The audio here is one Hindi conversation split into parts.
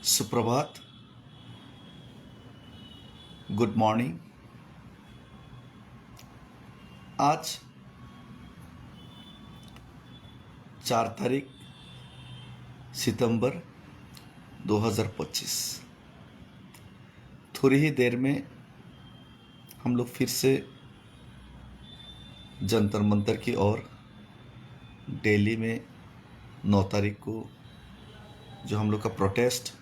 सुप्रभात, गुड मॉर्निंग। आज 4 तारीख सितंबर 2025। थोड़ी ही देर में हम लोग फिर से जंतर मंतर की ओर दिल्ली में 9 तारीख को जो हम लोग का प्रोटेस्ट,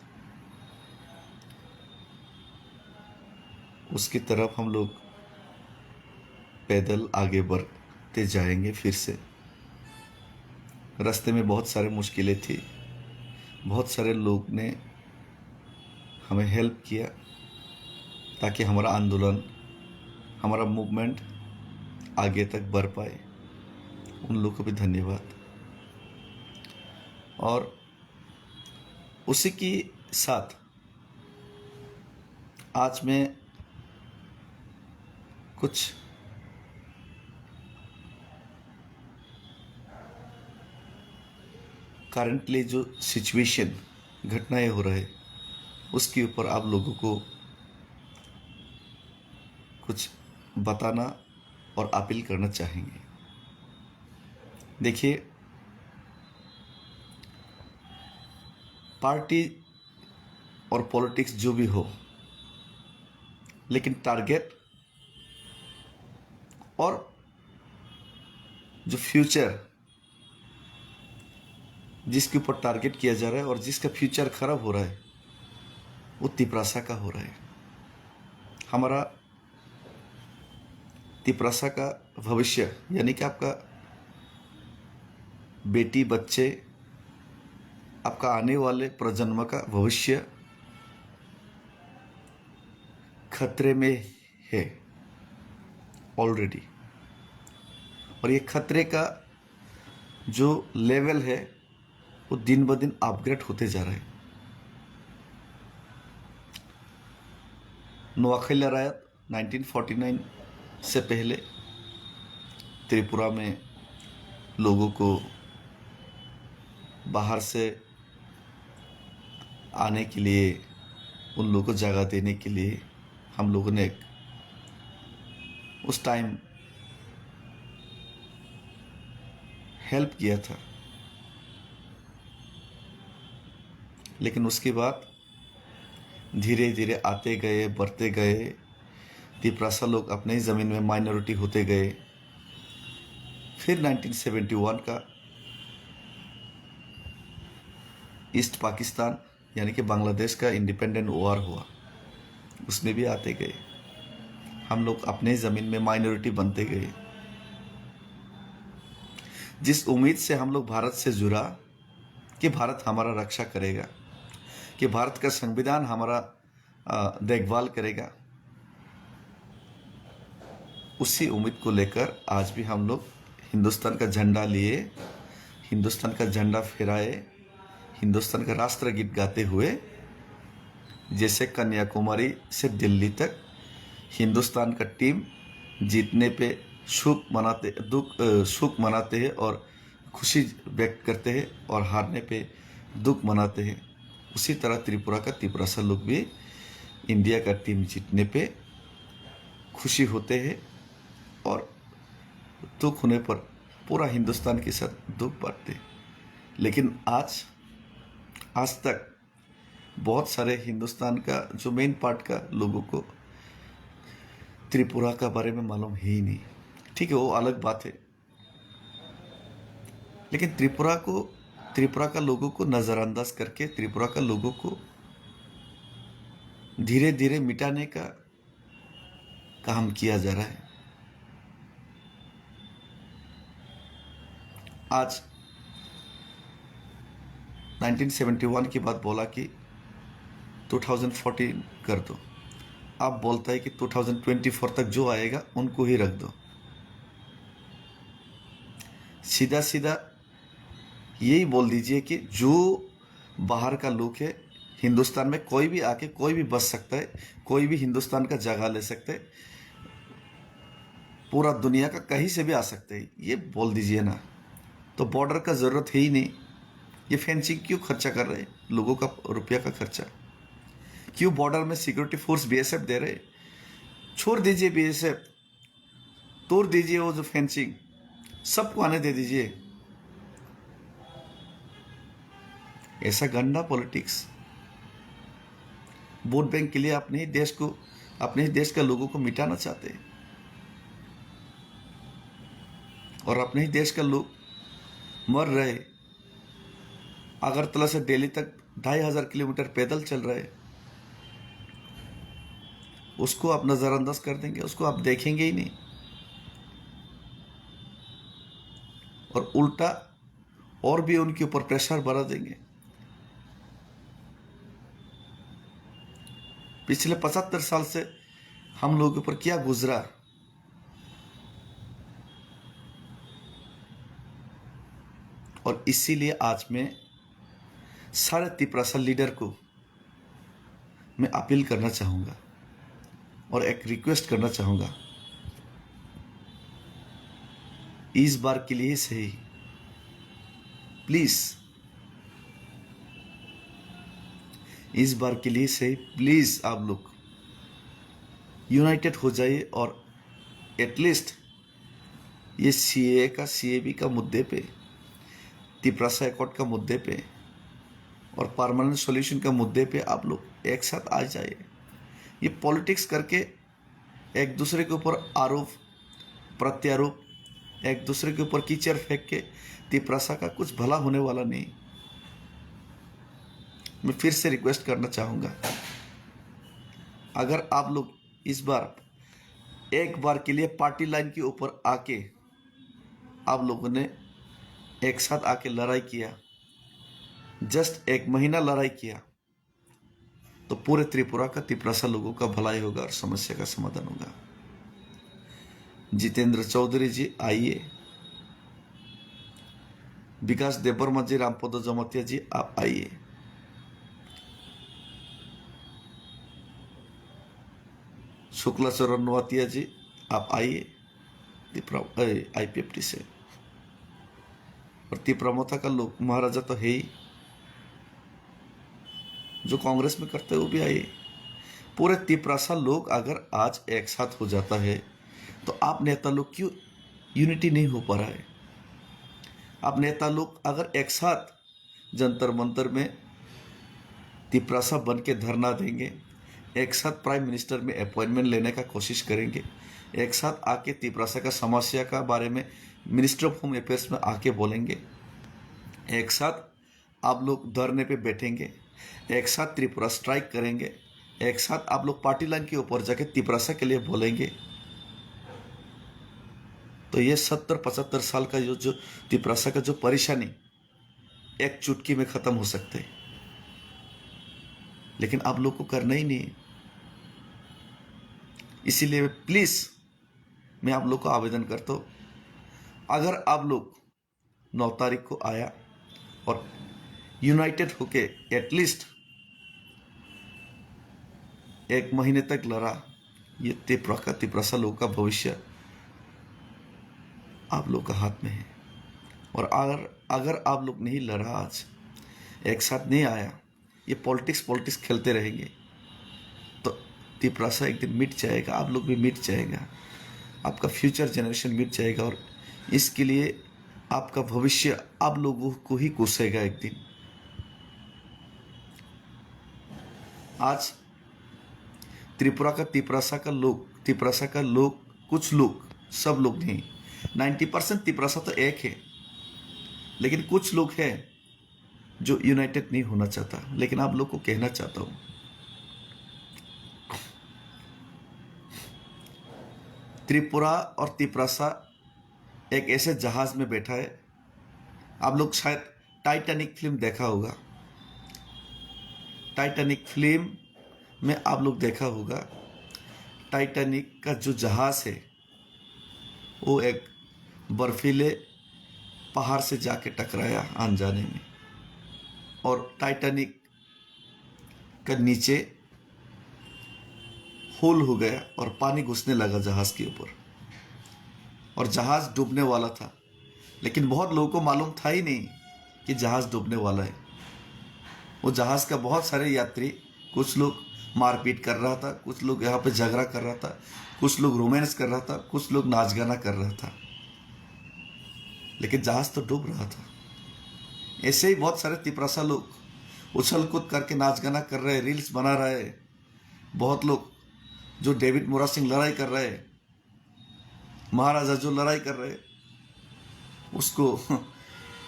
उसकी तरफ हम लोग पैदल आगे बढ़ते जाएंगे। फिर से रास्ते में बहुत सारे मुश्किलें थी, बहुत सारे लोग ने हमें हेल्प किया ताकि हमारा आंदोलन, हमारा मूवमेंट आगे तक बढ़ पाए। उन लोगों को भी धन्यवाद। और उसी के साथ आज मैं कुछ करंटली जो सिचुएशन, घटनाएं हो रहे, उसके ऊपर आप लोगों को कुछ बताना और अपील करना चाहेंगे। देखिए, पार्टी और पॉलिटिक्स जो भी हो, लेकिन टारगेट और जो फ्यूचर जिसके ऊपर टारगेट किया जा रहा है और जिसका फ्यूचर खराब हो रहा है, वो तिपरासा का हो रहा है। हमारा तिपरासा का भविष्य, यानी कि आपका बेटी, बच्चे, आपका आने वाले प्रजन्म का भविष्य खतरे में है ऑलरेडी। और ये खतरे का जो लेवल है वो दिन ब दिन अपग्रेड होते जा रहा है। नुआखाई लड़ाई 1949 से पहले त्रिपुरा में लोगों को बाहर से आने के लिए, उन लोगों को जगह देने के लिए हम लोगों ने उस टाइम हेल्प किया था। लेकिन उसके बाद धीरे धीरे आते गए, बढ़ते गए, तिपरासा लोग अपने ही ज़मीन में माइनॉरिटी होते गए। फिर 1971 का ईस्ट पाकिस्तान यानी कि बांग्लादेश का इंडिपेंडेंट वॉर हुआ, उसमें भी आते गए। हम लोग अपने ज़मीन में माइनॉरिटी बनते गए। जिस उम्मीद से हम लोग भारत से जुड़ा कि भारत हमारा रक्षा करेगा, कि भारत का संविधान हमारा देखभाल करेगा, उसी उम्मीद को लेकर आज भी हम लोग हिंदुस्तान का झंडा लिए, हिंदुस्तान का झंडा फहराए, हिंदुस्तान का राष्ट्रगीत गाते हुए, जैसे कन्याकुमारी से दिल्ली तक हिंदुस्तान का टीम जीतने पे सुख मनाते हैं और खुशी व्यक्त करते हैं, और हारने पे दुख मनाते हैं। उसी तरह त्रिपुरा का तिपरासा लोग भी इंडिया का टीम जीतने पे खुशी होते हैं और दुख होने पर पूरा हिंदुस्तान के साथ दुख बांटते हैं। लेकिन आज तक बहुत सारे हिंदुस्तान का जो मेन पार्ट का लोगों को त्रिपुरा का बारे में मालूम है ही नहीं। ठीक है, वो अलग बात है, लेकिन त्रिपुरा का लोगों को नज़रअंदाज करके, त्रिपुरा का लोगों को धीरे धीरे मिटाने का काम किया जा रहा है। आज 1971 की बात बोला कि 2014 कर दो, आप बोलता है कि 2024 तक जो आएगा उनको ही रख दो। सीधा सीधा यही बोल दीजिए कि जो बाहर का लोग है, हिंदुस्तान में कोई भी आके कोई भी बस सकता है, कोई भी हिंदुस्तान का जगह ले सकता है, पूरा दुनिया का कहीं से भी आ सकते हैं, ये बोल दीजिए ना। तो बॉर्डर का ज़रूरत है ही नहीं, ये फेंसिंग क्यों खर्चा कर रहे हैं, लोगों का रुपया का खर्चा? क्यों बॉर्डर में सिक्योरिटी फोर्स बीएसएफ दे रहे? छोड़ दीजिए बीएसएफ, तोड़ दीजिए वो जो फेंसिंग, सबको आने दे दीजिए। ऐसा गंदा पॉलिटिक्स, वोट बैंक के लिए अपने ही देश को, अपने ही देश के लोगों को मिटाना चाहते हैं। और अपने ही देश के लोग मर रहे। अगरतला से दिल्ली तक 2500 किलोमीटर पैदल चल रहे, उसको आप नजरअंदाज कर देंगे, उसको आप देखेंगे ही नहीं, और उल्टा और भी उनके ऊपर प्रेशर बढ़ा देंगे। पिछले 75 साल से हम लोगों के ऊपर क्या गुजरा, और इसीलिए आज मैं सारे तिपरासा लीडर को मैं अपील करना चाहूँगा और एक रिक्वेस्ट करना चाहूँगा, इस बार के लिए सही, प्लीज़ इस बार के लिए सही, प्लीज़ आप लोग यूनाइटेड हो जाइए और एटलीस्ट ये सीए का, सीएबी का मुद्दे पे, तिपरासा एकॉर्ड का मुद्दे पे और परमानेंट सॉल्यूशन का मुद्दे पे आप लोग एक साथ आ जाइए। ये पॉलिटिक्स करके एक दूसरे के ऊपर आरोप प्रत्यारोप, एक दूसरे के ऊपर कीचड़ फेंक के तिपरासा का कुछ भला होने वाला नहीं। मैं फिर से रिक्वेस्ट करना चाहूँगा, अगर आप लोग इस बार एक बार के लिए पार्टी लाइन के ऊपर आके आप लोगों ने एक साथ आके लड़ाई किया, जस्ट 1 महीना लड़ाई किया, तो पूरे त्रिपुरा का, तिपरासा लोगों का भलाई होगा और समस्या का समाधान होगा। जितेंद्र चौधरी जी आइए, विकास देवबर्मा जी, रामपद जमतिया जी आप आइए, शुक्ला चरण नवातिया जी आप आइए आईपीएफटी से, और तिपरामथा का लोग महाराजा तो है ही, जो कांग्रेस में करते हैं वो भी आइए। पूरे तिपरासा लोग अगर आज एक साथ हो जाता है तो आप नेता लोग क्यों यूनिटी नहीं हो पा रहा है? आप नेता लोग अगर एक साथ जंतर मंतर में तिपरासा बन के धरना देंगे, एक साथ प्राइम मिनिस्टर में अपॉइंटमेंट लेने का कोशिश करेंगे, एक साथ आके तिपरासा का समस्या का बारे में मिनिस्टर ऑफ होम अफेयर्स में आके बोलेंगे, एक साथ आप लोग धरने पे बैठेंगे, एक साथ त्रिपुरा स्ट्राइक करेंगे, एक साथ आप लोग पार्टी लाइन के ऊपर जाके तिपरासा के लिए बोलेंगे, तो ये 70-75 साल का जो तिपरासा का जो परेशानी एक चुटकी में खत्म हो सकते हैं। लेकिन आप लोग को करना ही नहीं। इसीलिए प्लीज मैं आप लोग को आवेदन करता हूँ, अगर आप लोग 9 तारीख को आया और यूनाइटेड होके एटलीस्ट 1 महीने तक लड़ा, ये तिपरासा लोगों का भविष्य आप लोग का हाथ में है। और अगर आप लोग नहीं लड़ा, आज एक साथ नहीं आया, ये पॉलिटिक्स खेलते रहेंगे, तो तिपरासा एक दिन मिट जाएगा, आप लोग भी मिट जाएगा, आपका फ्यूचर जनरेशन मिट जाएगा, और इसके लिए आपका भविष्य आप लोगों को ही कोसेगा एक दिन। आज तिपरासा का लोग कुछ लोग, सब लोग नहीं, 90% तिपरासा तो एक है, लेकिन कुछ लोग हैं जो यूनाइटेड नहीं होना चाहता। लेकिन आप लोग को कहना चाहता हूं, त्रिपुरा और तिपरासा एक ऐसे जहाज में बैठा है। आप लोग शायद टाइटैनिक फिल्म देखा होगा, टाइटैनिक फिल्म में आप लोग देखा होगा, टाइटैनिक का जो जहाज है वो एक बर्फीले पहाड़ से जाके टकराया अनजाने में, और टाइटैनिक का नीचे होल हो गया और पानी घुसने लगा जहाज के ऊपर, और जहाज डूबने वाला था। लेकिन बहुत लोगों को मालूम था ही नहीं कि जहाज डूबने वाला है। वो जहाज का बहुत सारे यात्री, कुछ लोग मारपीट कर रहा था, कुछ लोग यहाँ पे झगड़ा कर रहा था, कुछ लोग रोमांस कर रहा था, कुछ लोग नाच गाना कर रहा था, लेकिन जहाज तो डूब रहा था। ऐसे ही बहुत सारे तिपरासा लोग उछल कूद करके नाच गाना कर रहे, रील्स बना रहे। बहुत लोग जो डेविड मोरा सिंह लड़ाई कर रहे, महाराजा जो लड़ाई कर रहे, उसको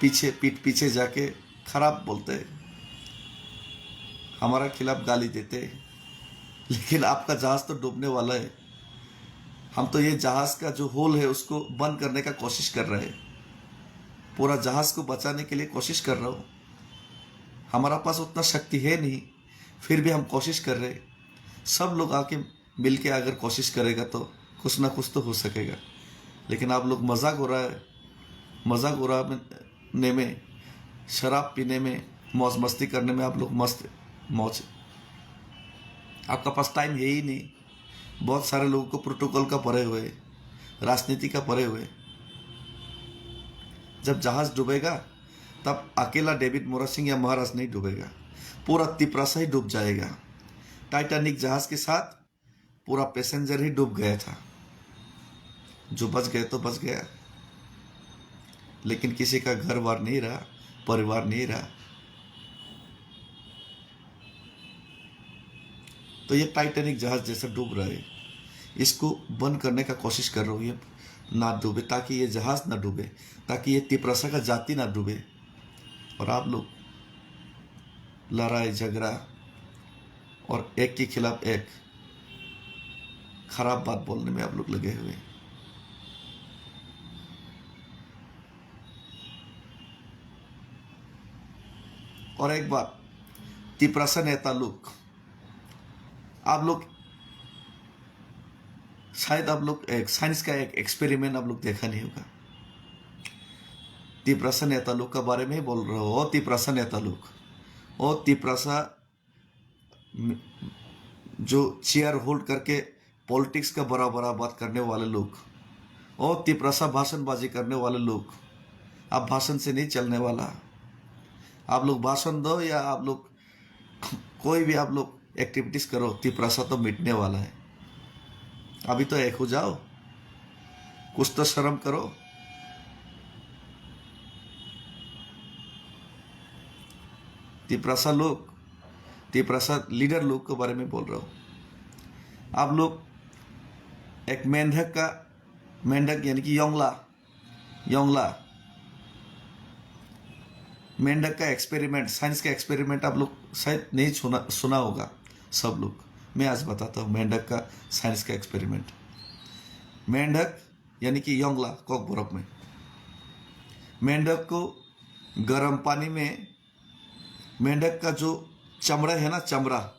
पीछे पीठ पीछे जाके खराब बोलते, हमारा खिलाफ गाली देते। लेकिन आपका जहाज तो डूबने वाला है। हम तो ये जहाज का जो होल है उसको बंद करने का कोशिश कर रहे हैं, पूरा जहाज को बचाने के लिए कोशिश कर रहा हूँ। हमारा पास उतना शक्ति है नहीं, फिर भी हम कोशिश कर रहे। सब लोग आके मिल के अगर कोशिश करेगा तो कुछ ना कुछ तो हो सकेगा। लेकिन आप लोग मजाक उड़ाने में, शराब पीने में, मौज मस्ती करने में आप लोग मौज। आपका पास टाइम है ही नहीं। बहुत सारे लोगों को प्रोटोकॉल का परे हुए, राजनीति का परे हुए। जब जहाज डूबेगा तब अकेला डेविड मोरा सिंह या महाराज नहीं डूबेगा, पूरा तिपरासा ही डूब जाएगा। टाइटैनिक जहाज के साथ पूरा पैसेंजर ही डूब गया था। जो बच गए तो बच गया, लेकिन किसी का घर बार नहीं रहा, परिवार नहीं रहा। तो ये टाइटैनिक जहाज जैसा डूब रहा है, इसको बंद करने का कोशिश कर रहा हूँ, ये ना डूबे, ताकि ये जहाज ना डूबे, ताकि ये तिपरासा का जाति ना डूबे। और आप लोग लड़ाई झगड़ा और एक के खिलाफ एक खराब बात बोलने में आप लोग लगे हुए हैं। और एक बात, तिपरासा नेता लोग, आप लोग शायद आप लोग एक साइंस का एक एक्सपेरिमेंट आप लोग देखा नहीं होगा। तिपरासा नेता लोग का बारे में ही बोल रहे हो। तिपरासा नेता लोग, ओ तिपरासा जो चेयर होल्ड करके पॉलिटिक्स का बड़ा बड़ा बात करने वाले लोग, ओ तिपरासा भाषणबाजी करने वाले लोग, आप भाषण से नहीं चलने वाला। आप लोग भाषण दो या आप लोग कोई भी आप लोग एक्टिविटीज करो, तिपरासा तो मिटने वाला है। अभी तो एक हो जाओ, कुछ तो शर्म करो। तिपरासा लोग, तिपरासा लीडर लोग के बारे में बोल रहा हूं। आप लोग एक मेंढक यानी कि योंगला मेंढक का एक्सपेरिमेंट, साइंस का एक्सपेरिमेंट आप लोग शायद नहीं सुना होगा सब लोग। मैं आज बताता हूँ मेंढक का साइंस का एक्सपेरिमेंट। मेंढक यानी कि योंगला कॉकबोरक में, मेंढक को गर्म पानी में, मेंढक का जो चमड़ा है ना, चमड़ा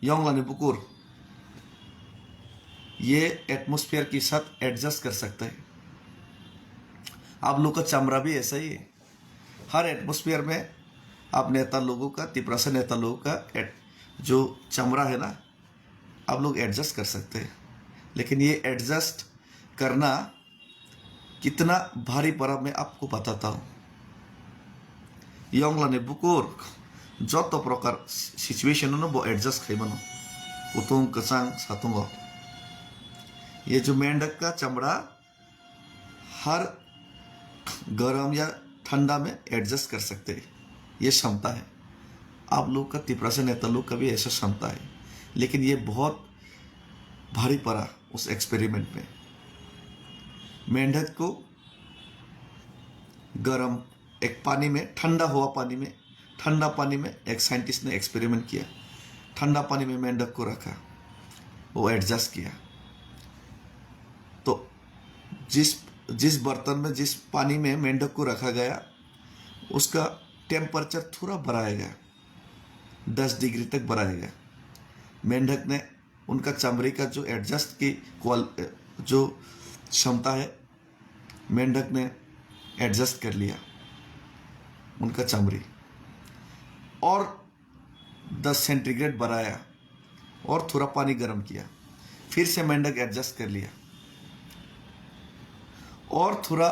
योंगला ने बुकुर, ये एटमॉस्फेयर के साथ एडजस्ट कर सकता है। आप लोग का चमड़ा भी ऐसा ही है। हर एटमॉस्फेयर में आप नेता लोगों का, तिपरासा नेता लोगों का जो चमड़ा है ना, आप लोग एडजस्ट कर सकते हैं। लेकिन ये एडजस्ट करना कितना भारी पड़ा मैं आपको बताता हूँ। योंगला ने बुकुर जो तो प्रकार सिचुएशन हो ना वो एडजस्ट खाई मनो उतुंग कसांग सातुंगो। ये जो मेंढक का चमड़ा हर गर्म या ठंडा में एडजस्ट कर सकते हैं, ये क्षमता है। आप लोग का, तिपरासा नेता लोग का भी ऐसा क्षमता है। लेकिन ये बहुत भारी पड़ा उस एक्सपेरिमेंट में। मेंढक को गर्म एक पानी में, ठंडा पानी में एक साइंटिस्ट ने एक्सपेरिमेंट किया। ठंडा पानी में मेंढक को रखा, वो एडजस्ट किया। तो जिस बर्तन में, जिस पानी में मेंढक को रखा गया, उसका टेम्परेचर थोड़ा बढ़ाया गया, 10 डिग्री तक बढ़ाया गया। मेंढक ने उनका चमड़ी का जो एडजस्ट की जो क्षमता है, मेंढक ने एडजस्ट कर लिया उनका चमड़ी, और 10 सेंटीग्रेड बढ़ाया और थोड़ा पानी गर्म किया। फिर से मेंढक एडजस्ट कर लिया और थोड़ा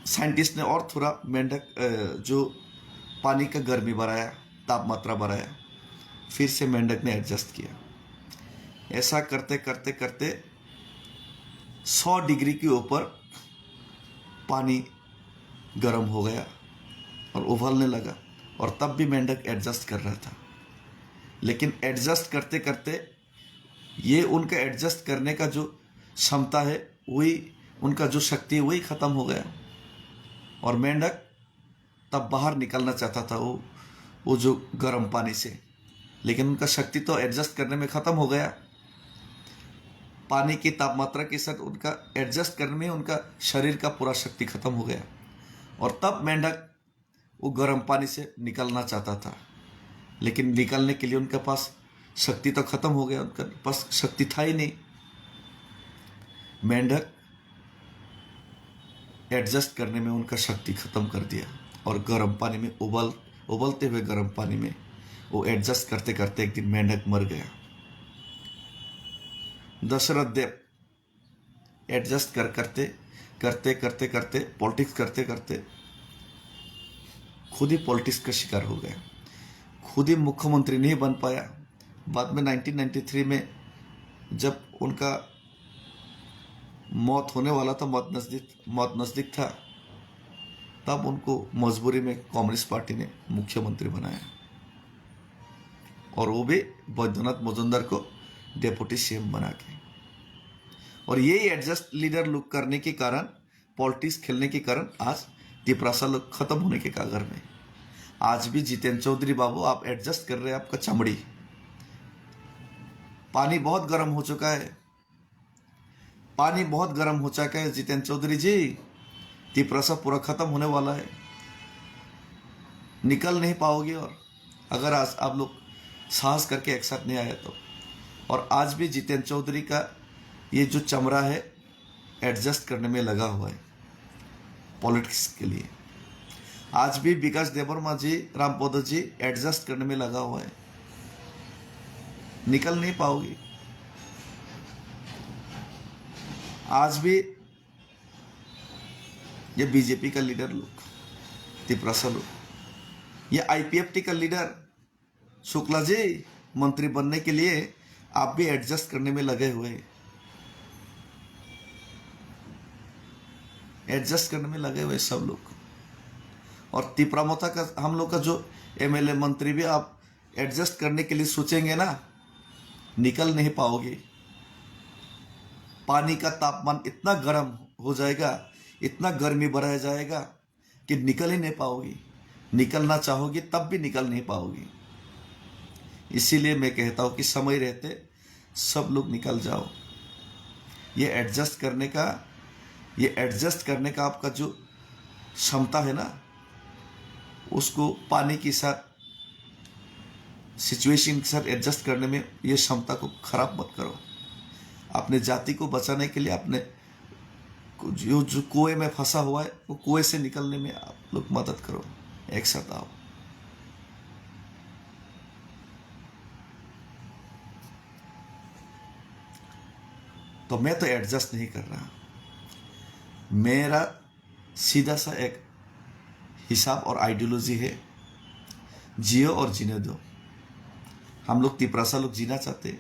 साइंटिस्ट ने और थोड़ा मेंढक जो पानी का गर्मी बढ़ाया, तापमात्रा बढ़ाया, फिर से मेंढक ने एडजस्ट किया। ऐसा करते करते करते 100 डिग्री के ऊपर पानी गर्म हो गया और उबलने लगा, और तब भी मेंढक एडजस्ट कर रहा था। लेकिन एडजस्ट करते करते ये उनका एडजस्ट करने का जो क्षमता है, वही उनका जो शक्ति है, वही ख़त्म हो गया। और मेंढक तब बाहर निकलना चाहता था वो जो गर्म पानी से, लेकिन उनका शक्ति तो एडजस्ट करने में ख़त्म हो गया। पानी की तापमात्रा के साथ उनका एडजस्ट करने में उनका शरीर का पूरा शक्ति ख़त्म हो गया। और तब मेंढक वो गर्म पानी से निकलना चाहता था, लेकिन निकलने के लिए उनके पास शक्ति तो ख़त्म हो गया, उनके पास शक्ति था ही नहीं। मेंढक एडजस्ट करने में उनका शक्ति ख़त्म कर दिया, और गर्म पानी में उबलते हुए गर्म पानी में वो एडजस्ट करते करते एक दिन मेंढक मर गया। दशरथ देव एडजस्ट करते पॉलिटिक्स करते करते खुद ही पॉलिटिक्स का शिकार हो गया, खुद ही मुख्यमंत्री नहीं बन पाया। बाद में 1993 में जब उनका मौत होने वाला था, मौत नज़दीक था, तब उनको मजबूरी में कांग्रेस पार्टी ने मुख्यमंत्री बनाया, और वो भी बैद्यनाथ मजुमदार को डेप्यूटी सीएम बना के। और यही एडजस्ट लीडर लुक करने के कारण, पॉलिटिक्स खेलने के कारण आज तिपरासा लोग खत्म होने के कागर में। आज भी जितेंद्र चौधरी बाबू, आप एडजस्ट कर रहे हैं, आपका चमड़ी, पानी बहुत गर्म हो चुका है, पानी बहुत गर्म हो चुका है जितेंद्र चौधरी जी, तिपरासा पूरा खत्म होने वाला है, निकल नहीं पाओगे। और अगर आज आप लोग साहस करके एक साथ नहीं आए तो। और आज भी जितेंद्र चौधरी का ये जो चमड़ा है एडजस्ट करने में लगा हुआ है पॉलिटिक्स के लिए। आज भी विकास देबवर्मा जी, रामपद जी एडजस्ट करने में लगा हुआ है, निकल नहीं पाओगे। आज भी ये बीजेपी का लीडर लोग, तिपरासा लोग, ये आईपीएफटी का लीडर शुक्ला जी, मंत्री बनने के लिए आप भी एडजस्ट करने में लगे हुए हैं, एडजस्ट करने में लगे हुए सब लोग। और तिपरामोता का हम लोग का जो एमएलए मंत्री भी आप एडजस्ट करने के लिए सोचेंगे ना, निकल नहीं पाओगे। पानी का तापमान इतना गर्म हो जाएगा, इतना गर्मी बढ़ाया जाएगा कि निकल ही नहीं पाओगी। निकलना चाहोगी तब भी निकल नहीं पाओगी। इसीलिए मैं कहता हूँ कि समय रहते सब लोग निकल जाओ। ये एडजस्ट करने का आपका जो क्षमता है ना, उसको पानी के साथ, सिचुएशन के साथ एडजस्ट करने में ये क्षमता को खराब मत करो। अपने जाति को बचाने के लिए अपने जो कुएं में फंसा हुआ है, वो कुएं से निकलने में आप लोग मदद करो, एक साथ आओ। तो मैं तो एडजस्ट नहीं कर रहा, मेरा सीधा सा एक हिसाब और आइडियोलॉजी है, जियो और जीने दो। हम लोग तिपरासा लोग जीना चाहते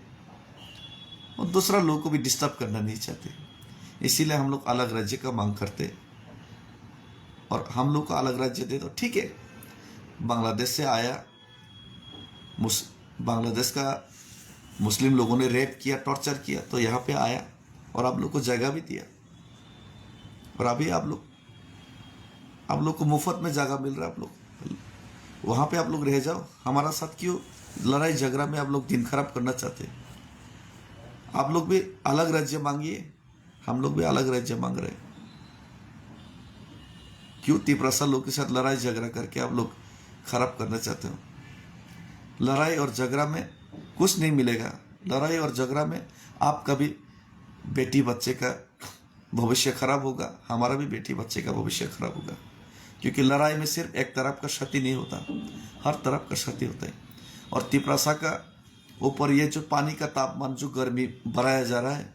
और दूसरा लोगों को भी डिस्टर्ब करना नहीं चाहते, इसीलिए हम लोग अलग राज्य का मांग करते। और हम लोग को अलग राज्य दे दो, ठीक है। बांग्लादेश से आया, बांग्लादेश का मुस्लिम लोगों ने रेप किया, टॉर्चर किया, तो यहाँ पे आया और आप लोग को जगह भी दिया, और अभी आप लोग को मुफ्त में जगह मिल रहा है। आप लोग वहाँ पे आप लोग रह जाओ, हमारा साथ क्यों लड़ाई झगड़ा में आप लोग दिन खराब करना चाहते? आप लोग भी अलग राज्य मांगिए, हम लोग भी अलग राज्य मांग रहे हैं। क्यों तिपरासा लोग के साथ लड़ाई झगड़ा करके आप लोग खराब करना चाहते हो? लड़ाई और झगड़ा में कुछ नहीं मिलेगा। लड़ाई और झगड़ा में आपका भी बेटी बच्चे का भविष्य खराब होगा, हमारा भी बेटी बच्चे का भविष्य खराब होगा। क्योंकि लड़ाई में सिर्फ एक तरफ का क्षति नहीं होता, हर तरफ का क्षति होता है। और तिपरासा का ऊपर ये जो पानी का तापमान, जो गर्मी बढ़ाया जा रहा है,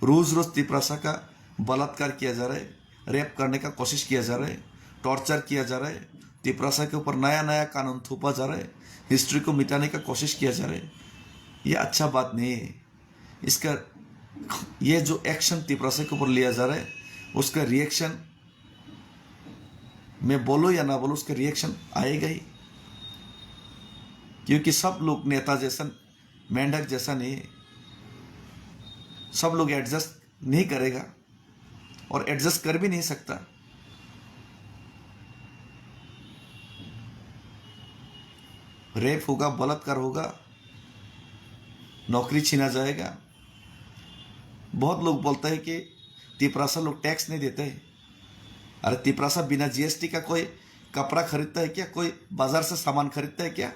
रोज रोज तिपरासा का बलात्कार किया जा रहा है, रेप करने का कोशिश किया जा रहा है, टॉर्चर किया जा रहा है, तिपरासा के ऊपर नया नया कानून थोपा जा रहा है, हिस्ट्री को मिटाने का कोशिश किया जा रहा है। ये अच्छा बात नहीं है। इसका ये जो एक्शन तिपरासा के ऊपर लिया जा रहा है, उसका रिएक्शन, मैं बोलो या ना बोलो, उसका रिएक्शन आएगा ही। क्योंकि सब लोग नेता जैसा, मेंढक जैसा नहीं है। सब लोग एडजस्ट नहीं करेगा और एडजस्ट कर भी नहीं सकता। रेप होगा, बलात्कार होगा, नौकरी छीना जाएगा। बहुत लोग बोलते हैं कि तिपरासा लोग टैक्स नहीं देते हैं। अरे तिपरासा बिना जीएसटी का कोई कपड़ा खरीदता है क्या? कोई बाजार से सामान खरीदता है क्या?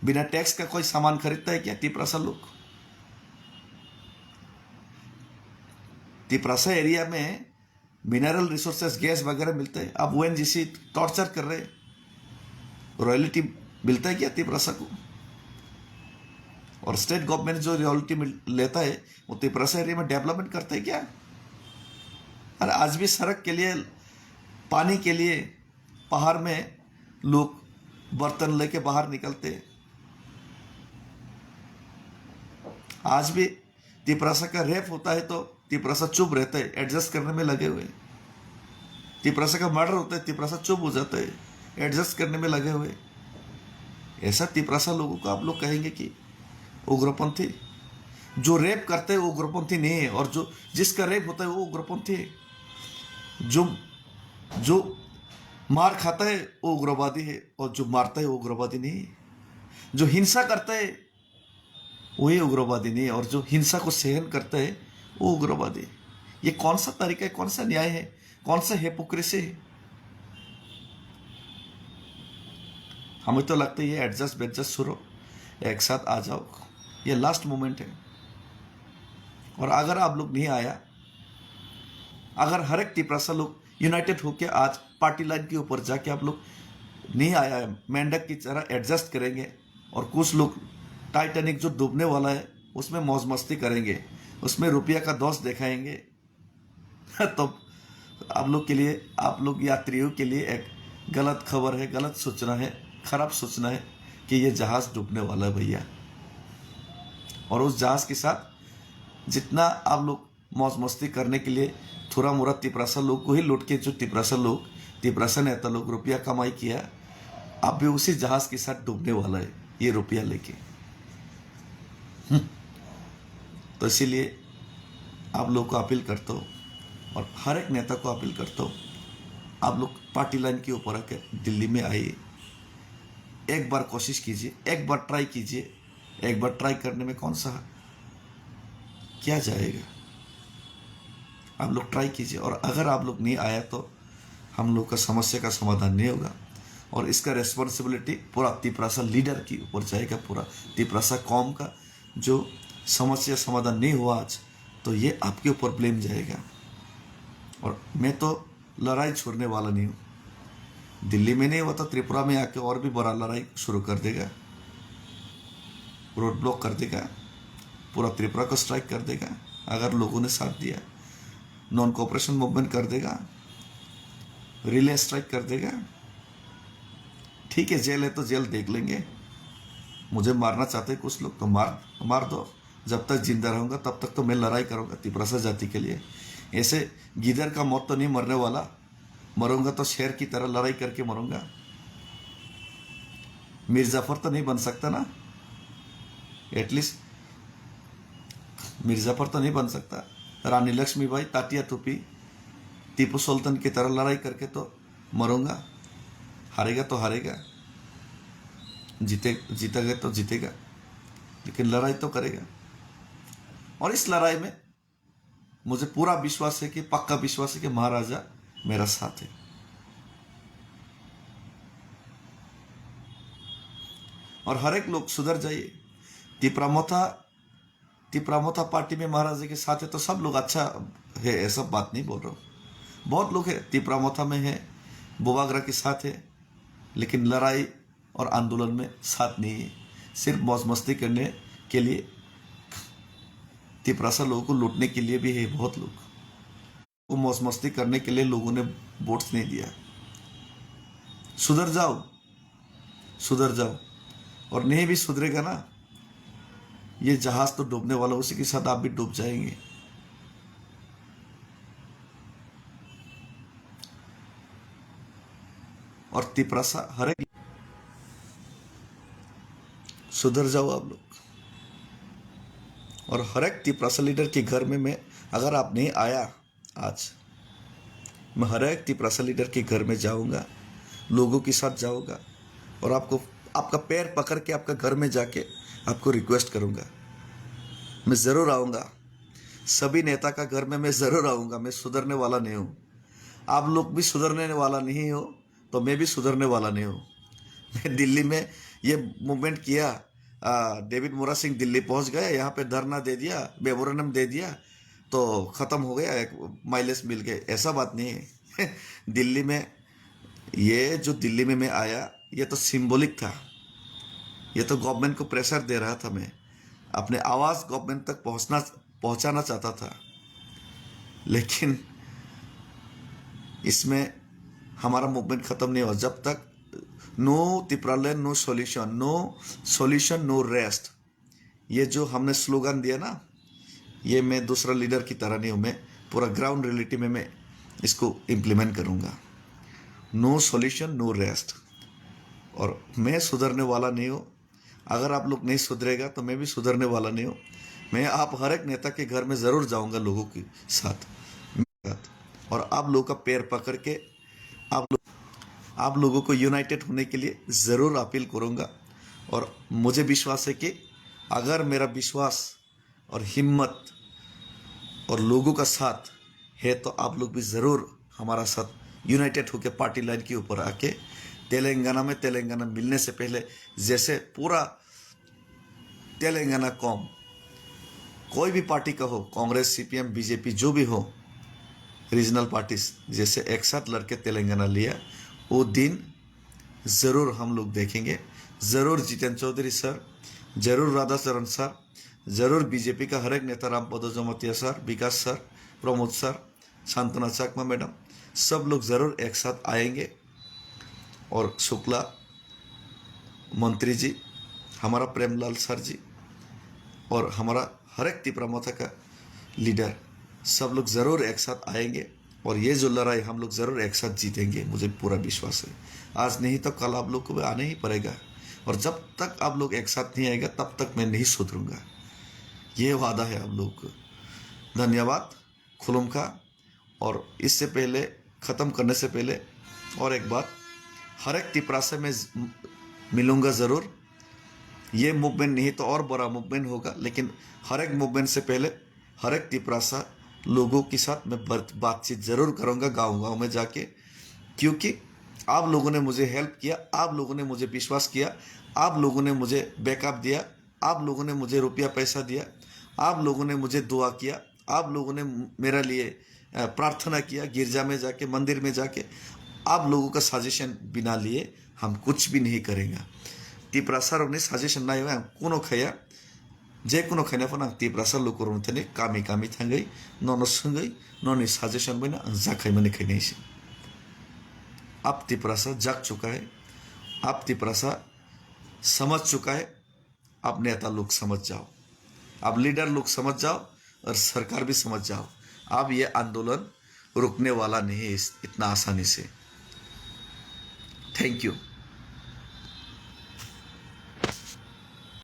बिना टैक्स का कोई सामान खरीदता है क्या तिपरासा लोग? तिपरासा एरिया में मिनरल रिसोर्सेस, गैस वगैरह मिलते हैं। अब ओएनजीसी टॉर्चर कर रहे हैं। रॉयल्टी मिलता है क्या तिपरासा को? और स्टेट गवर्नमेंट जो रॉयल्टी लेता है वो तिपरासा एरिया में डेवलपमेंट करता है क्या? अरे आज भी सड़क के लिए, पानी के लिए पहाड़ में लोग बर्तन लेके बाहर निकलते हैं। आज भी तिपरासा का रेप होता है तो तिपरासा चुप रहता है, एडजस्ट करने में लगे हुए। तिपरासा का मर्डर होता है, तिपरासा चुप हो जाता है, एडजस्ट करने में लगे हुए। ऐसा तिपरासा लोगों को आप लोग कहेंगे कि उग्रपंथी? जो रेप करते हैं वो उग्रपंथी नहीं है, और जो जिसका रेप होता है वो उग्रपंथी है। जो मार खाता है वो उग्रवादी है, और जो मारता है वो उग्रवादी नहीं है। जो हिंसा करता है वही उग्रवादी नहीं है, और जो हिंसा को सहन करता है वो उग्रवादी। ये कौन सा तरीका है, कौन सा न्याय है, कौन सा हिपोक्रेसी है? हमें तो लगता है ये एडजस्ट बेडजस्ट शुरू, एक साथ आ जाओ, ये लास्ट मोमेंट है। और अगर आप लोग नहीं आया, अगर हर एक तिपरासा लोग यूनाइटेड होकर आज पार्टी लाइन के ऊपर जाके आप लोग नहीं आया है, मेंढक की तरह एडजस्ट करेंगे, और कुछ लोग टाइटैनिक जो डूबने वाला है उसमें मौज मस्ती करेंगे, उसमें रुपया का दोस्त दिखाएंगे, तो आप लोग के लिए, आप लोग यात्रियों के लिए एक गलत खबर है, गलत सोचना है, खराब सोचना है कि ये जहाज डूबने वाला है भैया। और उस जहाज के साथ जितना आप लोग मौज मस्ती करने के लिए थोड़ा मोड़ा तिपरासा लोग को ही लूट के, जो तिपरासा लोग, तिपरासा नेता लोग रुपया कमाई किया, आप भी उसी जहाज के साथ डूबने वाला है ये रुपया लेके। तो इसीलिए आप लोग को अपील करता हूँ, और हर एक नेता को अपील करता हूँ, आप लोग पार्टी लाइन के ऊपर आकर दिल्ली में आइए, एक बार कोशिश कीजिए, एक बार ट्राई कीजिए। एक बार ट्राई करने में कौन सा क्या जाएगा? आप लोग ट्राई कीजिए, और अगर आप लोग नहीं आया तो हम लोग का समस्या का समाधान नहीं होगा, और इसका रेस्पॉन्सिबिलिटी पूरा तिपरासा लीडर के ऊपर जाएगा, पूरा तिपरासा कौम का। जो समस्या समाधान नहीं हुआ आज, तो ये आपके ऊपर ब्लेम जाएगा। और मैं तो लड़ाई छोड़ने वाला नहीं हूँ। दिल्ली में नहीं हुआ तो त्रिपुरा में आके और भी बड़ा लड़ाई शुरू कर देगा, रोड ब्लॉक कर देगा, पूरा त्रिपुरा को स्ट्राइक कर देगा। अगर लोगों ने साथ दिया, नॉन कोऑपरेशन मूवमेंट कर देगा, रिले स्ट्राइक कर देगा। ठीक है, जेल है तो जेल देख लेंगे। मुझे मारना चाहते कुछ लोग तो मार दो। जब तक जिंदा रहूंगा तब तक तो मैं लड़ाई करूंगा तिपरासा जाति के लिए। ऐसे गिदर का मौत तो नहीं मरने वाला, मरूंगा तो शेर की तरह लड़ाई करके मरूंगा। मीर जाफर तो नहीं बन सकता ना, एटलीस्ट मीर जाफर तो नहीं बन सकता। रानी लक्ष्मीबाई, ताटिया टोपी, टीपू सुल्तान की तरह लड़ाई करके तो मरूंगा। हारेगा तो हारेगा, जीतेगा तो जीतेगा, लेकिन लड़ाई तो करेगा। और इस लड़ाई में मुझे पूरा विश्वास है कि, पक्का विश्वास है कि महाराजा मेरा साथ है। और हर एक लोग सुधर जाइए। तिपरामोथा पार्टी में महाराजा के साथ है तो सब लोग अच्छा है, ऐसा बात नहीं बोल रहा हूँ। बहुत लोग है तिपरामोथा में है, बोबागरा के साथ है, लेकिन लड़ाई और आंदोलन में साथ नहीं है। सिर्फ मौज मस्ती करने के लिए, तिपरासा लोगों को लूटने के लिए भी है बहुत लोग। को मौज मस्ती करने के लिए लोगों ने वोट्स नहीं दिया। सुधर जाओ, सुधर जाओ। और नहीं भी सुधरेगा ना, ये जहाज तो डूबने वाला, उसी के साथ आप भी डूब जाएंगे। और तिपरासा हर एक, सुधर जाओ आप लोग। और हर एक तिपरासा लीडर के घर में मैं, अगर आप नहीं आया आज, मैं हर एक तिपरासा लीडर के घर में जाऊंगा, लोगों के साथ जाऊंगा और आपको आपका पैर पकड़ के आपका घर में जाके आपको रिक्वेस्ट करूंगा। मैं ज़रूर आऊंगा, सभी नेता का घर में मैं ज़रूर आऊंगा। मैं सुधरने वाला नहीं हूँ। आप लोग भी सुधरने वाला नहीं हो तो मैं भी सुधरने वाला नहीं हूँ। मैं दिल्ली में ये मूवमेंट किया, डेविड मोरा सिंह दिल्ली पहुंच गए, यहाँ पे धरना दे दिया, मेमोरेंडम दे दिया तो ख़त्म हो गया, एक माइलेज मिल गए। ऐसा बात नहीं है। दिल्ली में, ये जो दिल्ली में मैं आया, ये तो सिंबॉलिक था। ये तो गवर्नमेंट को प्रेशर दे रहा था। मैं अपने आवाज़ गवर्नमेंट तक पहुंचाना चाहता था। लेकिन इसमें हमारा मूवमेंट ख़त्म नहीं हुआ जब तक no Tipraland no solution, no solution no rest. ये जो हमने स्लोगन दिया ना, ये मैं दूसरा लीडर की तरह नहीं हूँ। मैं पूरा ग्राउंड रियलिटी में मैं इसको इम्प्लीमेंट करूँगा। No solution no rest. और मैं सुधरने वाला नहीं हूँ। अगर आप लोग नहीं सुधरेगा तो मैं भी सुधरने वाला नहीं हूँ। मैं आप हर एक नेता के घर में ज़रूर जाऊँगा लोगों के साथ, और आप लोगों का पैर पकड़ के आप लोगों को यूनाइटेड होने के लिए ज़रूर अपील करूँगा। और मुझे विश्वास है कि अगर मेरा विश्वास और हिम्मत और लोगों का साथ है तो आप लोग भी ज़रूर हमारा साथ यूनाइटेड होकर पार्टी लाइन के ऊपर आके तेलंगाना मिलने से पहले, जैसे पूरा तेलंगाना कौम, कोई भी पार्टी का हो, कांग्रेस, सीपीएम, बीजेपी, जो भी हो, रीजनल पार्टीज जैसे एक साथ लड़के तेलंगाना लिया, वो दिन ज़रूर हम लोग देखेंगे। ज़रूर जितेंद्र चौधरी सर, ज़रूर राधाचरण सर, ज़रूर बीजेपी का हर एक नेता, रामपद जमातिया सर, विकास सर, प्रमोद सर, शांतना चाकमा मैडम, सब लोग ज़रूर एक साथ आएंगे। और शुक्ला मंत्री जी, हमारा प्रेमलाल सर जी, और हमारा हर एक तिपरामथा का लीडर, सब लोग ज़रूर एक साथ आएंगे। और ये जो लड़ाई हम लोग ज़रूर एक साथ जीतेंगे, मुझे पूरा विश्वास है। आज नहीं तो कल आप लोग को भी आना ही पड़ेगा। और जब तक आप लोग एक साथ नहीं आएगा तब तक मैं नहीं सुधरूंगा। ये वादा है आप लोग को। धन्यवाद, खुलुम का। और इससे पहले, ख़त्म करने से पहले और एक बात, हर एक तिपरासा में मिलूंगा ज़रूर। ये मूवमेंट नहीं तो और बड़ा मूवमेंट होगा, लेकिन हर एक मूवमेंट से पहले हर एक तिपरासा लोगों के साथ मैं बातचीत ज़रूर करूँगा गांव में जाके। क्योंकि आप लोगों ने मुझे हेल्प किया, आप लोगों ने मुझे विश्वास किया, आप लोगों ने मुझे बैकअप दिया, आप लोगों ने मुझे रुपया पैसा दिया, आप लोगों ने मुझे दुआ किया, आप लोगों ने मेरे लिए प्रार्थना किया, गिरजा में जाके, मंदिर में जाके। आप लोगों का सजेशन बिना लिए हम कुछ भी नहीं करेंगे। तिपरासा ने सजेशन ना हो कोनो खाया, जेकुनो खाना पनि तिपरासा लोगों ने कामी कामी थांगई, नन संगई, नन सजेशन बना जाखाई मनी खाई नहीं। अब तिपरासा जाग चुका है, अब तिपरासा समझ चुका है। अब नेता लोग समझ जाओ, अब लीडर लोग समझ जाओ, और सरकार भी समझ जाओ। अब ये आंदोलन रुकने वाला नहीं है इतना आसानी से। Thank you.